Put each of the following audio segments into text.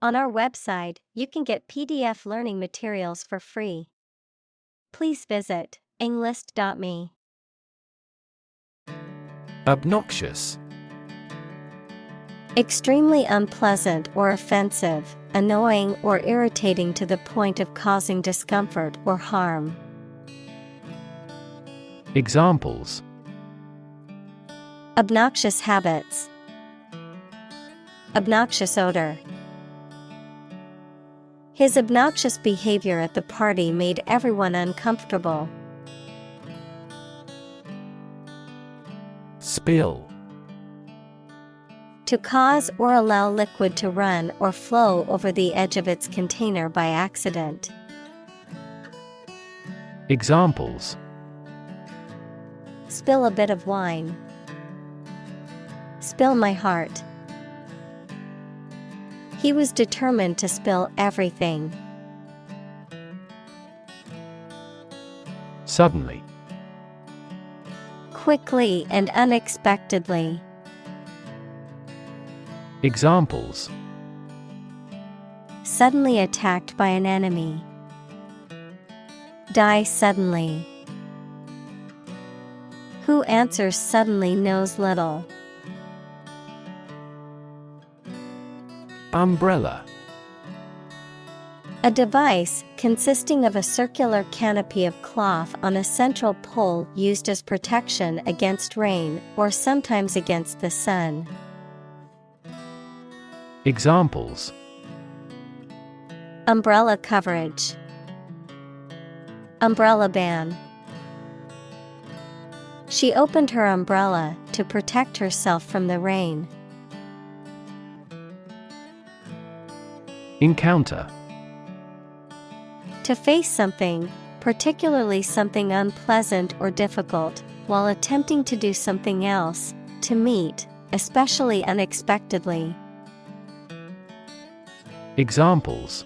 On our website, you can get PDF learning materials for free. Please visit englist.me. Obnoxious. Extremely unpleasant or offensive, annoying or irritating to the point of causing discomfort or harm. Examples: Obnoxious habits. Obnoxious odor. His obnoxious behavior at the party made everyone uncomfortable. Spill. To cause or allow liquid to run or flow over the edge of its container by accident. Examples: Spill a bit of wine. Spill my heart. He was determined to spill everything. Suddenly. Quickly and unexpectedly. Examples: Suddenly attacked by an enemy. Die suddenly. Who answers suddenly knows little. Umbrella. A device consisting of a circular canopy of cloth on a central pole used as protection against rain or sometimes against the sun. Examples: Umbrella coverage. Umbrella ban. She opened her umbrella to protect herself from the rain. Encounter. To face something, particularly something unpleasant or difficult, while attempting to do something else, to meet, especially unexpectedly. Examples: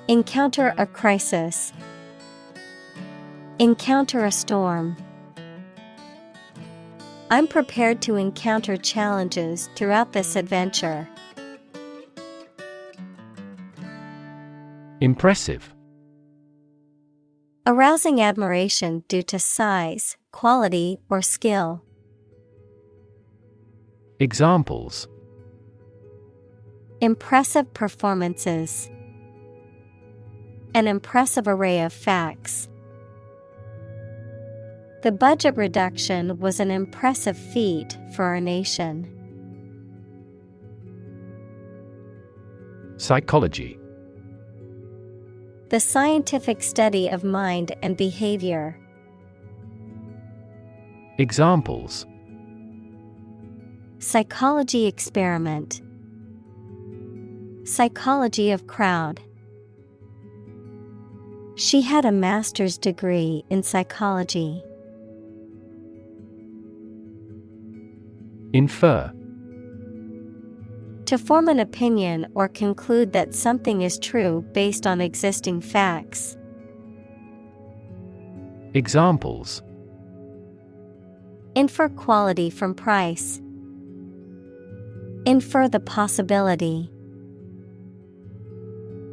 Encounter a crisis. Encounter a storm. I'm prepared to encounter challenges throughout this adventure. Impressive. Arousing admiration due to size, quality, or skill. Examples: Impressive performances. An impressive array of facts. The budget reduction was an impressive feat for our nation. Psychology. The scientific study of mind and behavior. Examples: Psychology experiment. Psychology of crowd. She had a master's degree in psychology. Infer. To form an opinion or conclude that something is true based on existing facts. Examples: Infer quality from price. Infer the possibility.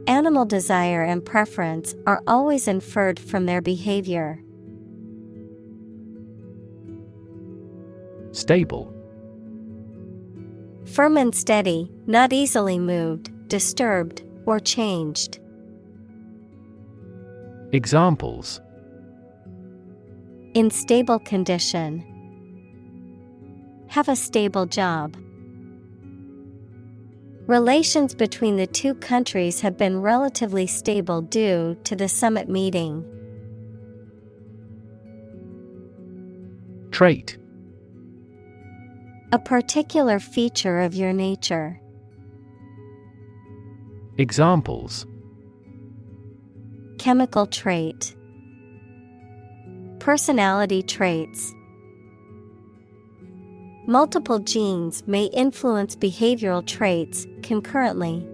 Animal desire and preference are always inferred from their behavior. Stable. Firm and steady, not easily moved, disturbed, or changed. Examples: In stable condition. Have a stable job. Relations between the two countries have been relatively stable due to the summit meeting. Trait. A particular feature of your nature. Examples: Chemical trait. Personality traits. Multiple genes may influence behavioral traits concurrently.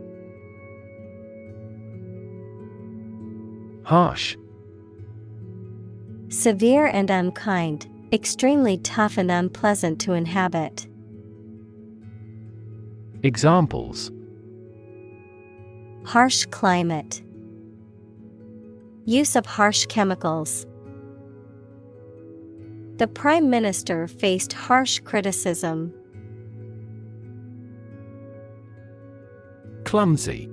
Harsh. Severe and unkind, extremely tough and unpleasant to inhabit. Examples: Harsh climate. Use of harsh chemicals. The Prime Minister faced harsh criticism. Clumsy.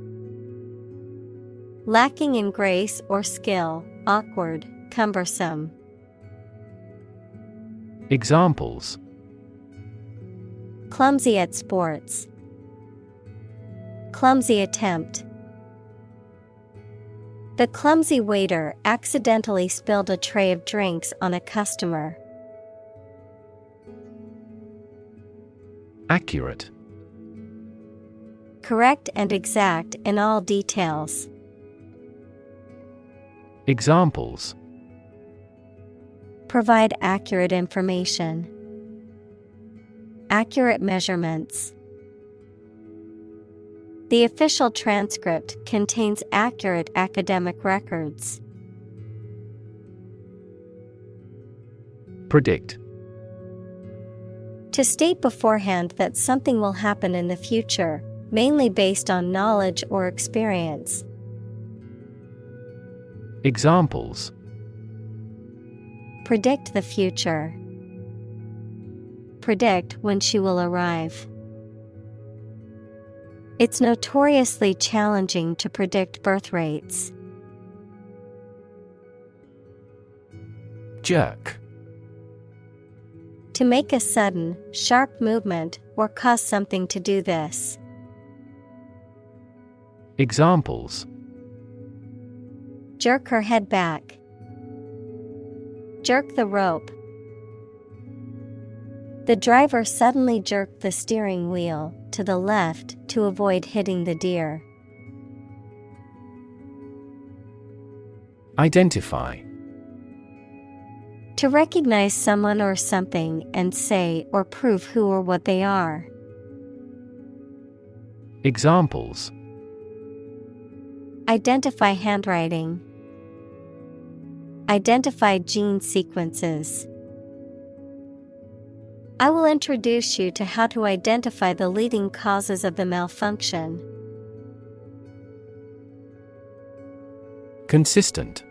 Lacking in grace or skill, awkward, cumbersome. Examples: Clumsy at sports. Clumsy attempt. The clumsy waiter accidentally spilled a tray of drinks on a customer. Accurate. Correct and exact in all details. Examples: Provide accurate information. Accurate measurements. The official transcript contains accurate academic records. Predict. To state beforehand that something will happen in the future, mainly based on knowledge or experience. Examples: Predict the future. Predict when she will arrive. It's notoriously challenging to predict birth rates. Jerk. To make a sudden, sharp movement or cause something to do this. Examples: Jerk her head back. Jerk the rope. The driver suddenly jerked the steering wheel to the left to avoid hitting the deer. Identify. To recognize someone or something and say or prove who or what they are. Examples: Identify handwriting. Identify gene sequences. I will introduce you to how to identify the leading causes of the malfunction. Consistent.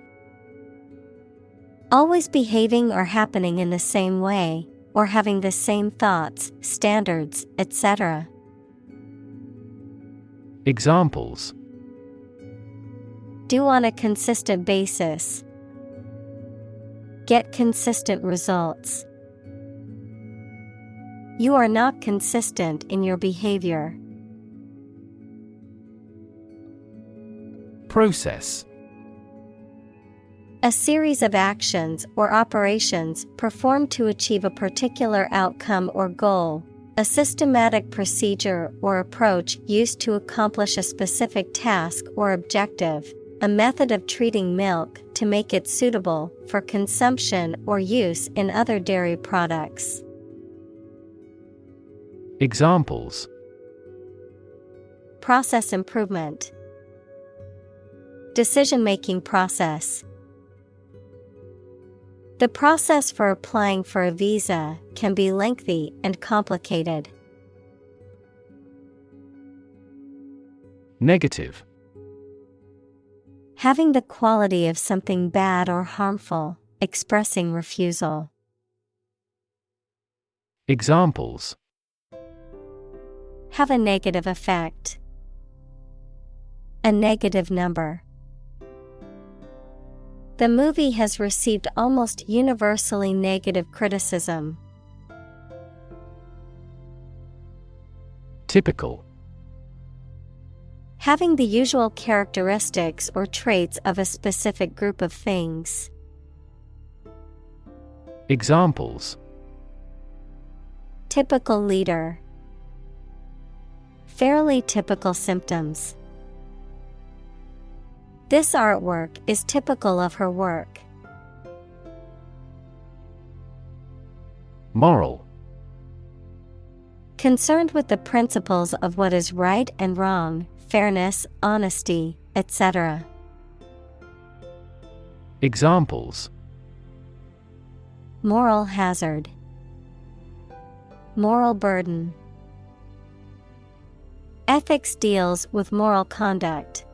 Always behaving or happening in the same way, or having the same thoughts, standards, etc. Examples: Do on a consistent basis. Get consistent results. You are not consistent in your behavior. Process. A series of actions or operations performed to achieve a particular outcome or goal. A systematic procedure or approach used to accomplish a specific task or objective. A method of treating milk to make it suitable for consumption or use in other dairy products. Examples: Process improvement. Decision-making process. The process for applying for a visa can be lengthy and complicated. Negative. Having the quality of something bad or harmful, expressing refusal. Examples: Have a negative effect. A negative number. The movie has received almost universally negative criticism. Typical. Having the usual characteristics or traits of a specific group of things. Examples: Typical leader. Fairly typical symptoms. This artwork is typical of her work. Moral. Concerned with the principles of what is right and wrong, fairness, honesty, etc. Examples: Moral hazard. Moral burden. Ethics deals with moral conduct.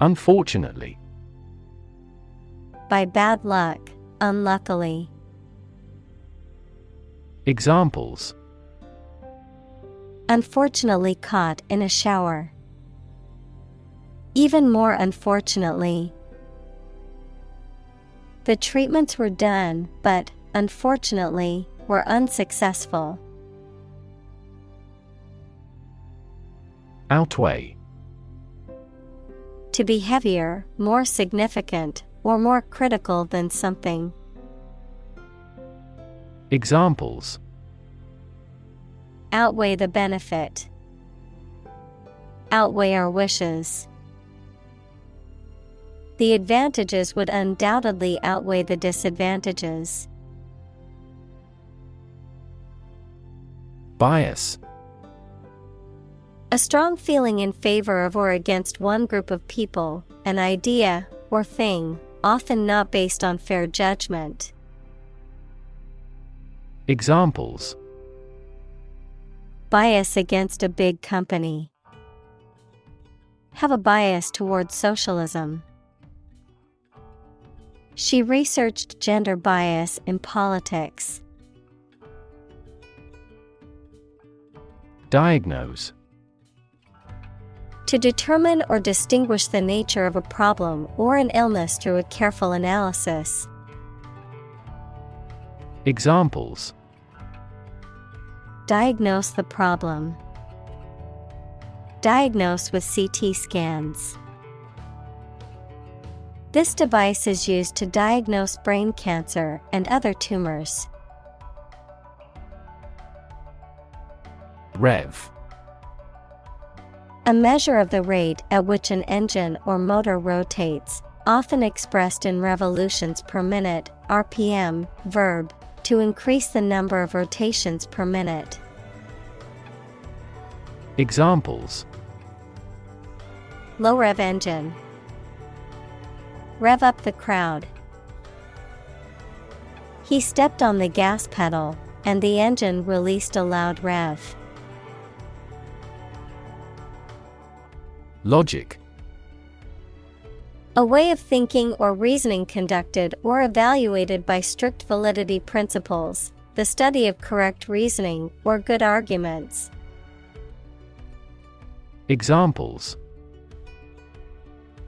Unfortunately. By bad luck, unluckily. Examples: Unfortunately caught in a shower. Even more unfortunately. The treatments were done, but, unfortunately, were unsuccessful. Outweigh. To be heavier, more significant, or more critical than something. Examples: Outweigh the benefit. Outweigh our wishes. The advantages would undoubtedly outweigh the disadvantages. Bias. A strong feeling in favor of or against one group of people, an idea, or thing, often not based on fair judgment. Examples: Bias against a big company. Have a bias towards socialism. She researched gender bias in politics. Diagnose. To determine or distinguish the nature of a problem or an illness through a careful analysis. Examples: Diagnose the problem. Diagnose with CT scans. This device is used to diagnose brain cancer and other tumors. Rev. A measure of the rate at which an engine or motor rotates, often expressed in revolutions per minute, RPM, verb, to increase the number of rotations per minute. Examples: Low rev engine. Rev up the crowd. He stepped on the gas pedal, and the engine released a loud rev. Logic. A way of thinking or reasoning conducted or evaluated by strict validity principles, the study of correct reasoning or good arguments. Examples: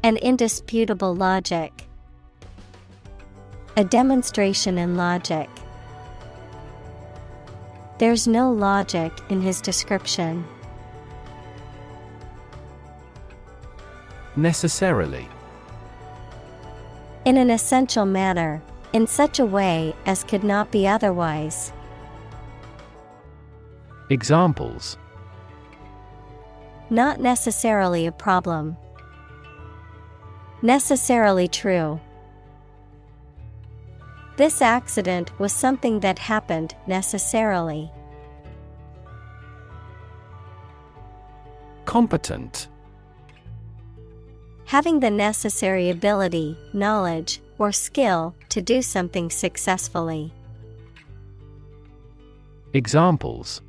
An indisputable logic. A demonstration in logic. There's no logic in his description. Necessarily. In an essential manner, in such a way as could not be otherwise. Examples: Not necessarily a problem. Necessarily true. This accident was something that happened necessarily. Competent. Having the necessary ability, knowledge, or skill to do something successfully. Examples: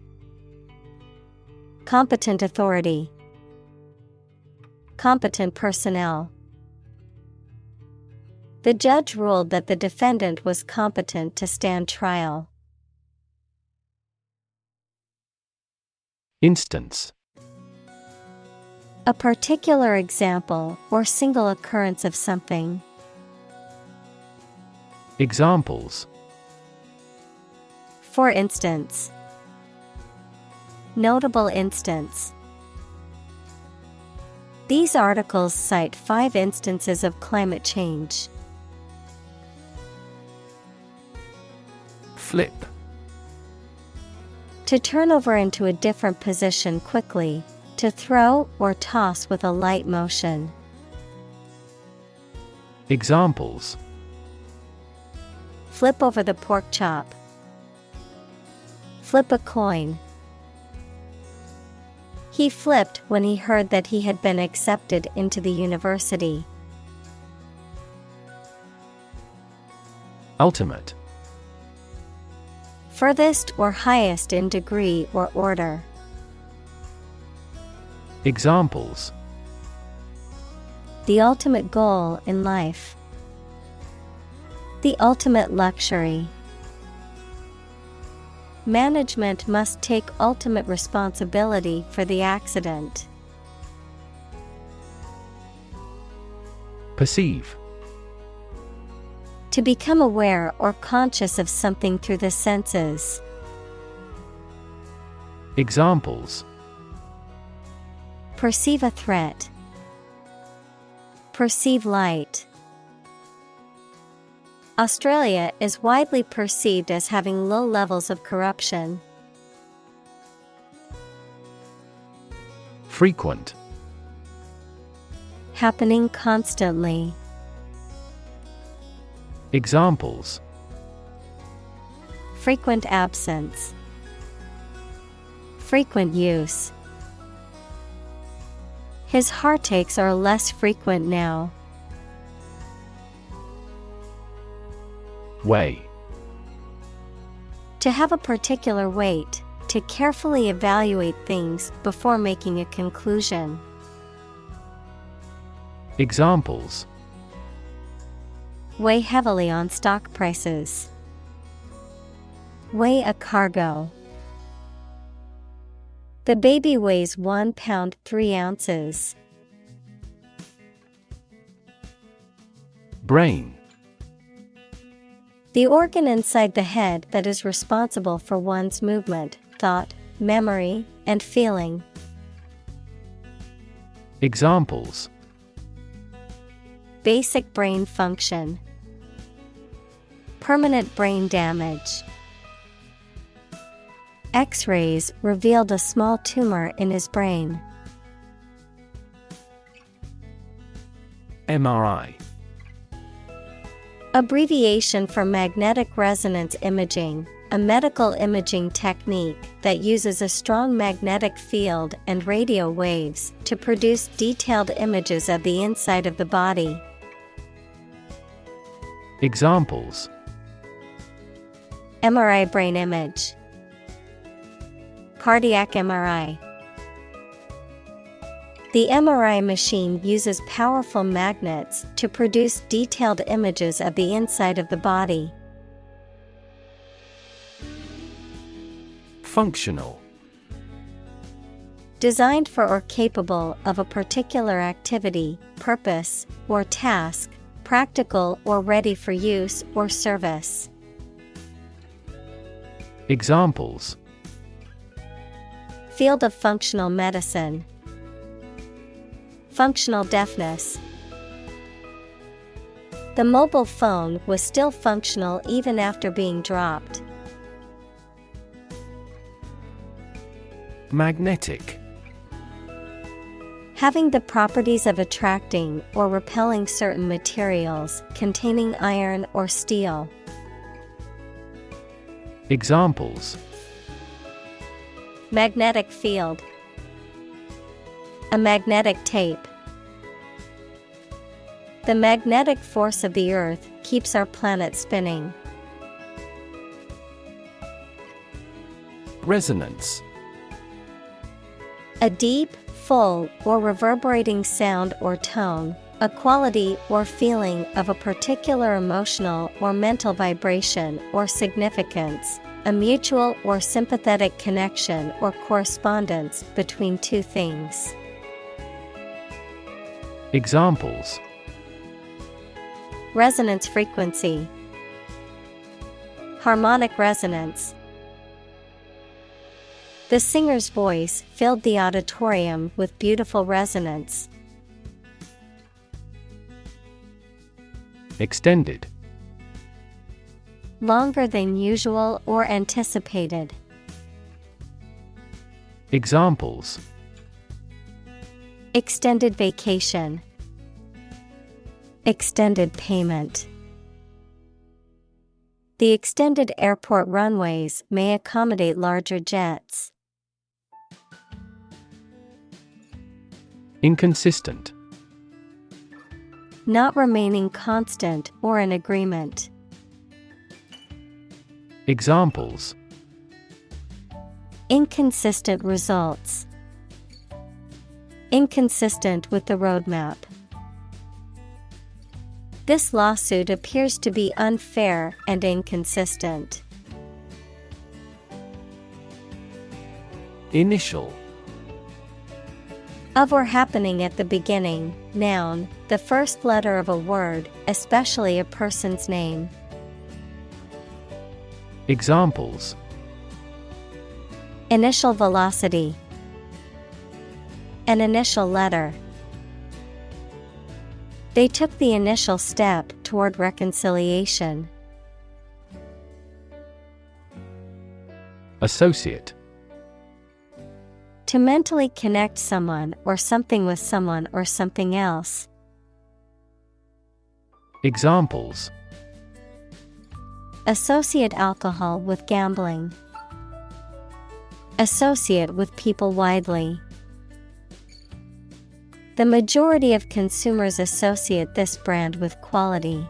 Competent authority. Competent personnel. The judge ruled that the defendant was competent to stand trial. Instance. A particular example or single occurrence of something. Examples: For instance. Notable instance. These articles cite 5 instances of climate change. Flip. To turn over into a different position quickly, to throw or toss with a light motion. Examples: Flip over the pork chop. Flip a coin. He flipped when he heard that he had been accepted into the university. Ultimate. furthest or highest in degree or order. Examples: The ultimate goal in life. The ultimate luxury. Management must take ultimate responsibility for the accident. Perceive. To become aware or conscious of something through the senses. Examples: Perceive a threat. Perceive light. Australia is widely perceived as having low levels of corruption. Frequent. Happening constantly. Examples: Frequent absence. Frequent use. His heartaches are less frequent now. Weigh. To have a particular weight, to carefully evaluate things before making a conclusion. Examples: Weigh heavily on stock prices. Weigh a cargo. The baby weighs 1 pound 3 ounces. Brain. The organ inside the head that is responsible for one's movement, thought, memory, and feeling. Examples: Basic brain function. Permanent brain damage. X-rays revealed a small tumor in his brain. MRI. Abbreviation for magnetic resonance imaging, a medical imaging technique that uses a strong magnetic field and radio waves to produce detailed images of the inside of the body. Examples: MRI brain image. Cardiac MRI. The MRI machine uses powerful magnets to produce detailed images of the inside of the body. Functional. Designed for or capable of a particular activity, purpose, or task, practical or ready for use or service. Examples: Field of functional medicine. Functional deafness. The mobile phone was still functional even after being dropped. Magnetic. Having the properties of attracting or repelling certain materials containing iron or steel. Examples: Magnetic field. A magnetic tape. The magnetic force of the Earth keeps our planet spinning. Resonance. A deep, full, or reverberating sound or tone, a quality or feeling of a particular emotional or mental vibration or significance, a mutual or sympathetic connection or correspondence between two things. Examples: Resonance frequency. Harmonic resonance. The singer's voice filled the auditorium with beautiful resonance. Extended. Longer than usual or anticipated. Examples: Extended vacation. Extended payment. The extended airport runways may accommodate larger jets. Inconsistent. Not remaining constant or in agreement. Examples: Inconsistent results. Inconsistent with the roadmap. This lawsuit appears to be unfair and inconsistent. Initial. Of or happening at the beginning, noun, the first letter of a word, especially a person's name. Examples: Initial velocity. An initial letter. They took the initial step toward reconciliation. Associate. To mentally connect someone or something with someone or something else. Examples: Associate alcohol with gambling. Associate with people widely. The majority of consumers associate this brand with quality.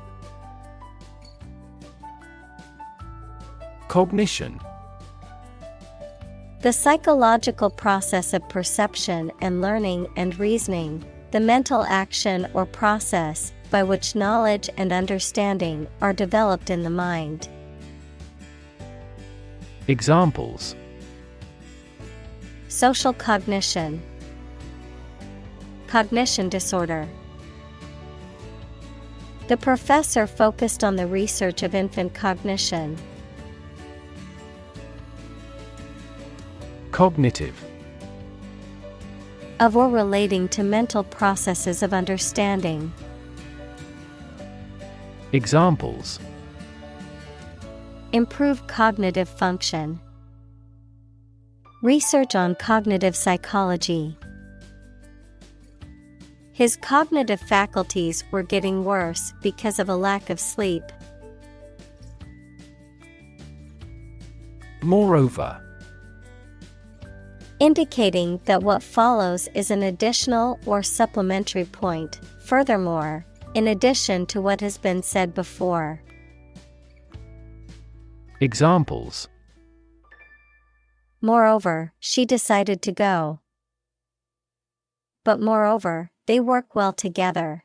Cognition. The psychological process of perception and learning and reasoning, the mental action or process by which knowledge and understanding are developed in the mind. Examples: Social cognition. Cognition disorder. The professor focused on the research of infant cognition. Cognitive. Of or relating to mental processes of understanding. Examples: Improve cognitive function. Research on cognitive psychology. His cognitive faculties were getting worse because of a lack of sleep. Moreover. Indicating that what follows is an additional or supplementary point. Furthermore, in addition to what has been said before. Examples: Moreover, she decided to go. But moreover, they work well together.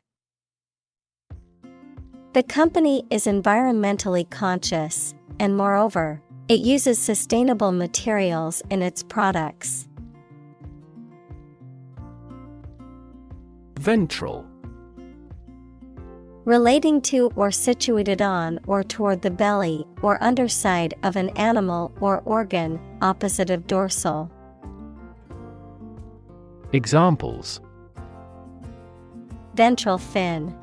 The company is environmentally conscious, and moreover, it uses sustainable materials in its products. Ventral. Relating to or situated on or toward the belly or underside of an animal or organ, opposite of dorsal. Examples: Ventral fin.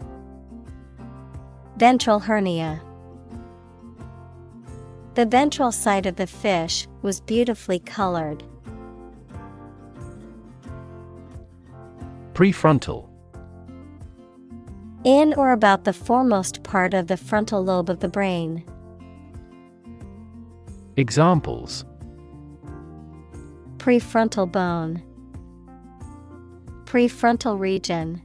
Ventral hernia. The ventral side of the fish was beautifully colored. Prefrontal. In or about the foremost part of the frontal lobe of the brain. Examples: Prefrontal bone. Prefrontal region.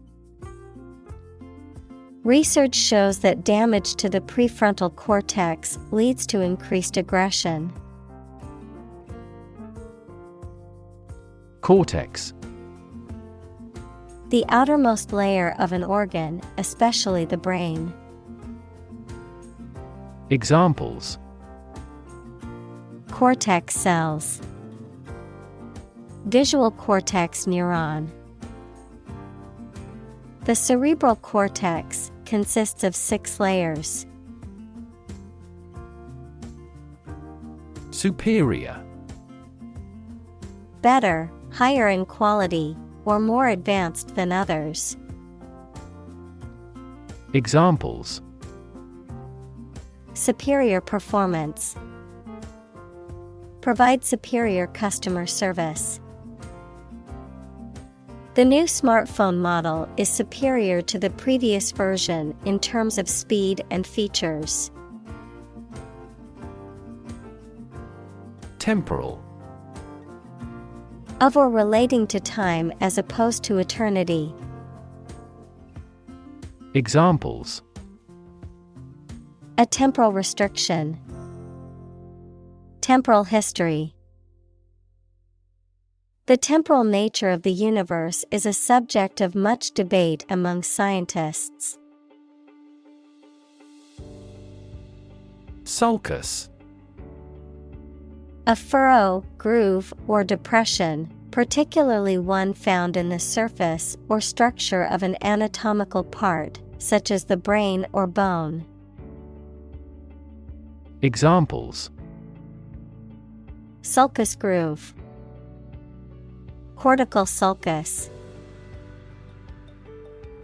Research shows that damage to the prefrontal cortex leads to increased aggression. Cortex. The outermost layer of an organ, especially the brain. Examples: Cortex cells. Visual cortex neuron. The cerebral cortex consists of 6 layers. Superior. Better, higher in quality, or more advanced than others. Examples: Superior performance. Provide superior customer service. The new smartphone model is superior to the previous version in terms of speed and features. Temporal. Of or relating to time as opposed to eternity. Examples: A temporal restriction. Temporal history. The temporal nature of the universe is a subject of much debate among scientists. Sulcus. A furrow, groove, or depression, particularly one found in the surface or structure of an anatomical part, such as the brain or bone. Examples: Sulcus groove, cortical sulcus.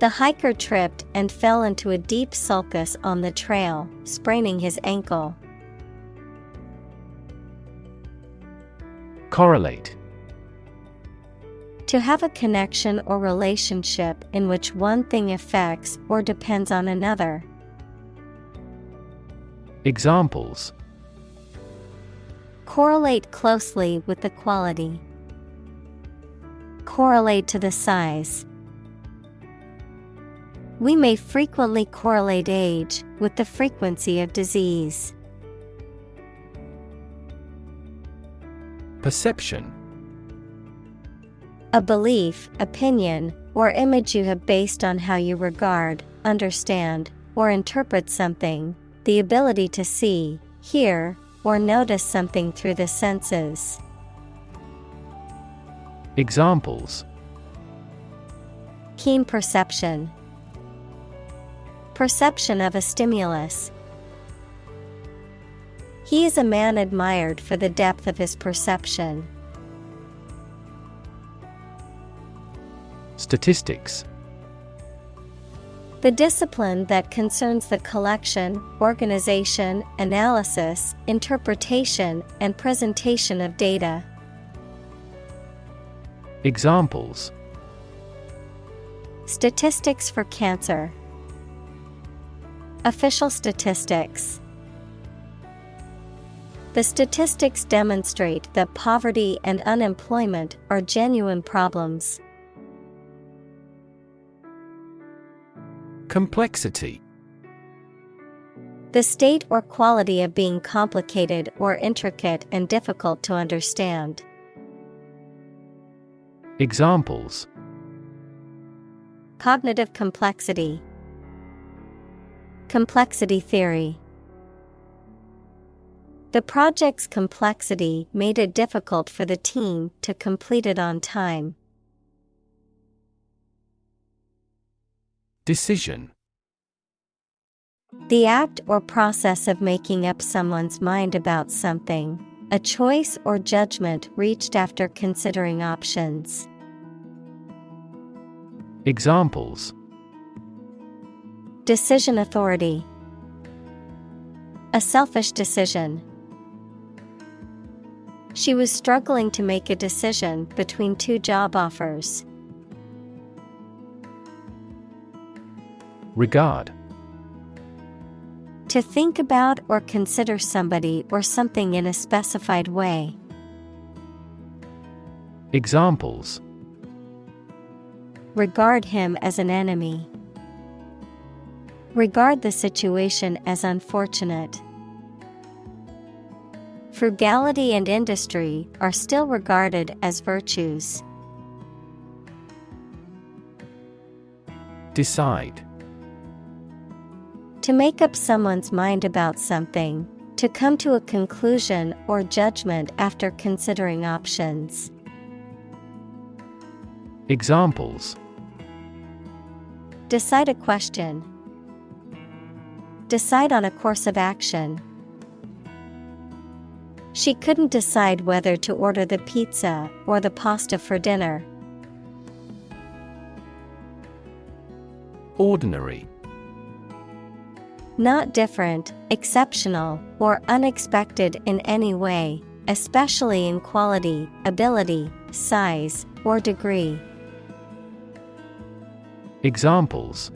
The hiker tripped and fell into a deep sulcus on the trail, spraining his ankle. Correlate. To have a connection or relationship in which one thing affects or depends on another. Examples: Correlate closely with the quality. Correlate to the size. We may frequently correlate age with the frequency of disease. Perception. A belief, opinion, or image you have based on how you regard, understand, or interpret something, the ability to see, hear, or notice something through the senses. Examples: Keen perception. Perception of a stimulus. He is a man admired for the depth of his perception. Statistics. The discipline that concerns the collection, organization, analysis, interpretation, and presentation of data. Examples: Statistics for cancer. Official statistics. The statistics demonstrate that poverty and unemployment are genuine problems. Complexity. The state or quality of being complicated or intricate and difficult to understand. Examples: Cognitive complexity. Complexity theory. The project's complexity made it difficult for the team to complete it on time. Decision. The act or process of making up someone's mind about something, a choice or judgment reached after considering options. Examples: Decision authority. A selfish decision. She was struggling to make a decision between two job offers. Regard. To think about or consider somebody or something in a specified way. Examples: Regard him as an enemy. Regard the situation as unfortunate. Frugality and industry are still regarded as virtues. Decide. To make up someone's mind about something, to come to a conclusion or judgment after considering options. Examples: Decide a question. Decide on a course of action. She couldn't decide whether to order the pizza or the pasta for dinner. Ordinary. Not different, exceptional, or unexpected in any way, especially in quality, ability, size, or degree. Examples: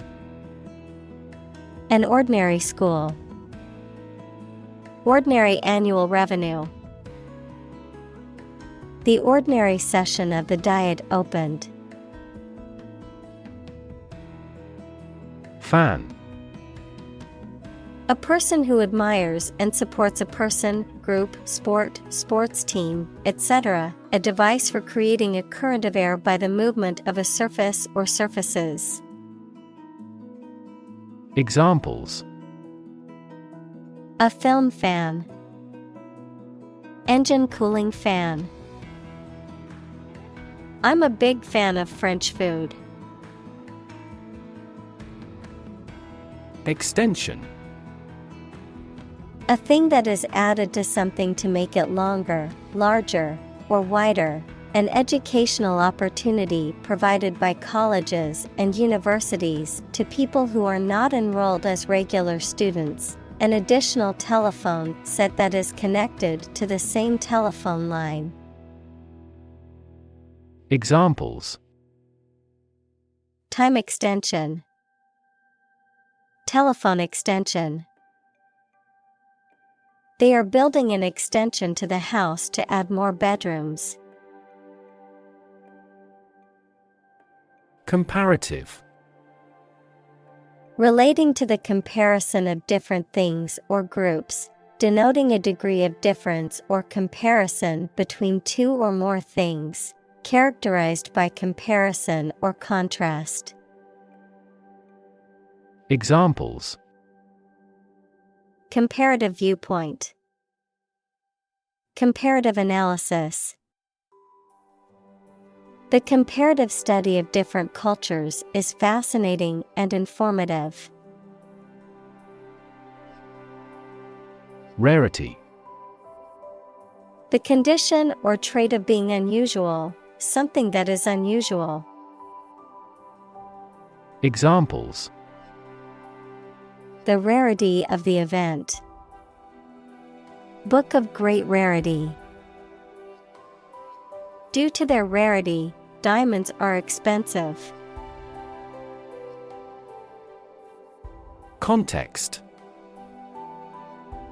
An ordinary school. Ordinary annual revenue. The ordinary session of the Diet opened. Fan. A person who admires and supports a person, group, sport, sports team, etc. A device for creating a current of air by the movement of a surface or surfaces. Examples: A film fan. Engine cooling fan. I'm a big fan of French food. Extension. A thing that is added to something to make it longer, larger, or wider. An educational opportunity provided by colleges and universities to people who are not enrolled as regular students. An additional telephone set that is connected to the same telephone line. Examples: Time extension. Telephone extension. They are building an extension to the house to add more bedrooms. Comparative. Relating to the comparison of different things or groups, denoting a degree of difference or comparison between two or more things, characterized by comparison or contrast. Examples: Comparative viewpoint. Comparative analysis. The comparative study of different cultures is fascinating and informative. Rarity. The condition or trait of being unusual, something that is unusual. Examples: The rarity of the event. Book of great rarity. Due to their rarity, diamonds are expensive. Context.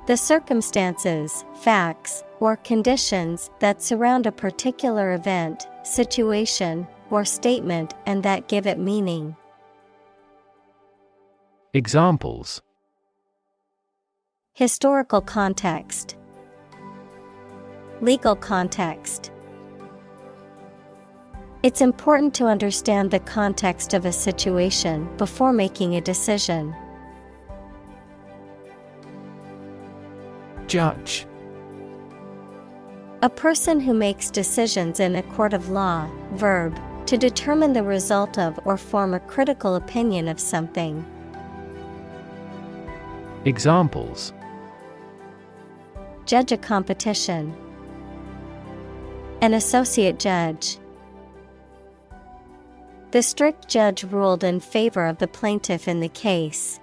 The circumstances, facts, or conditions that surround a particular event, situation, or statement and that give it meaning. Examples: Historical context. Legal context. It's important to understand the context of a situation before making a decision. Judge. A person who makes decisions in a court of law. Verb, to determine the result of or form a critical opinion of something. Examples: Judge a competition. An associate judge. The strict judge ruled in favor of the plaintiff in the case.